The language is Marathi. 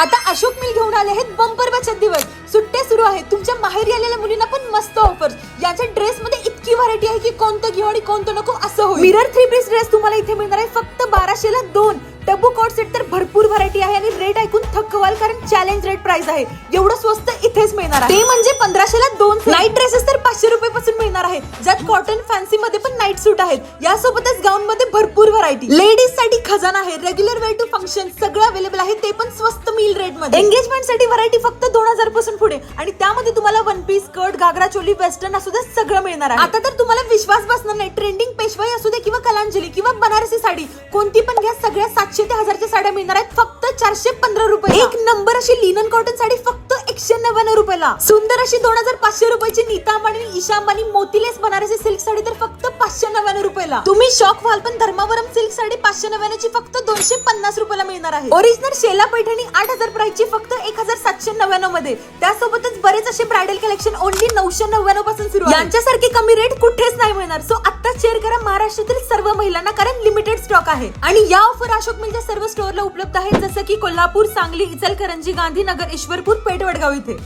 आता अशोक मिल घेऊन आले आहेत बंपर बचत दिवस. सुट्ट्या सुरू आहेत. तुमच्या माहेरी आलेल्या मुलींना पण मस्त ऑफर्स. यांच्या ड्रेस मध्ये इतकी व्हरायटी आहे की कोणतं घेऊ आणि कोणतं नको असं होईल. मिरर 3 पीस ड्रेस तुम्हाला इथे मिळणार आहे फक्त 1200 ला 2. टबू कॉट सेट तर भरपूर व्हरायटी आहे आणि रेट ऐकून थक्क व्हाल कारण चॅलेंज रेट प्राइस आहे. एवढं स्वस्त इथेच मिळणार आहे. ते म्हणजे 1500 ला 2. नाईट ड्रेसेस तर 500 रुपये पासून मिळणार आहेत, ज्यात कॉटन फॅन्सी मध्ये पण नाईट सूट आहेत. यासोबतच गाऊन मध्ये भरपूर व्हरायटी. लेडीज साठी खजाना आहे. रेग्युलर वेअर टू फंक्शन सगळं अवेलेबल आहे, ते पण स्वस्त मील रेट मध्ये. एंगेजमेंट साठी व्हरायटी फक्त 2000 पासून पुढे आणि त्यामध्ये तुम्हाला one piece, skirt, ghagra choli, western असू दे सगळं मिळणार आहे. आता तर तुम्हाला विश्वास बसणार नाही. ट्रेंडिंग पेशवाई असू दे किंवा कलांजली किंवा बनारसी साडी कोणती पण घ्या, सगळ्या 700 ते 1000च्या साड्या मिळणार आहेत फक्त 415 रुपये. एक नंबर अशी लिनन कॉटन साडी फक्त 199 रुपयाला. सुंदर अशी 2500 रुपयाची नीता अंबानी, ईशा अंबानी, मोतीलेस बनारसी सिल्क साडी तर फक्त 599 रुपयाला. तुम्ही शॉक व्हाल पण धर्मावरम सिल्क साडी 599 ची फक्त 250 रुपयाला मिळणार आहे. ओरिजिनल शेला पैठणी 8000 प्राइस ची फक्त 1799 मध्ये. त्यासोबतच बरेच असे ब्रायडल कलेक्शन ओन्ली 999 पासून सुरू आहे. यांच्यासारखी कमी रेट कुठेच नाही मिळणार. सो आता शेअर करा महाराष्ट्रातील सर्व महिलांना, कारण लिमिटेड स्टॉक आहे. आणि या ऑफर अशोक मिलच्या सर्व स्टोअरला उपलब्ध आहेत, जसं की कोल्हापूर, सांगली, इचलकरंजी, गांधीनगर, ईश्वरपूर, पेठ, वडगाव इथे.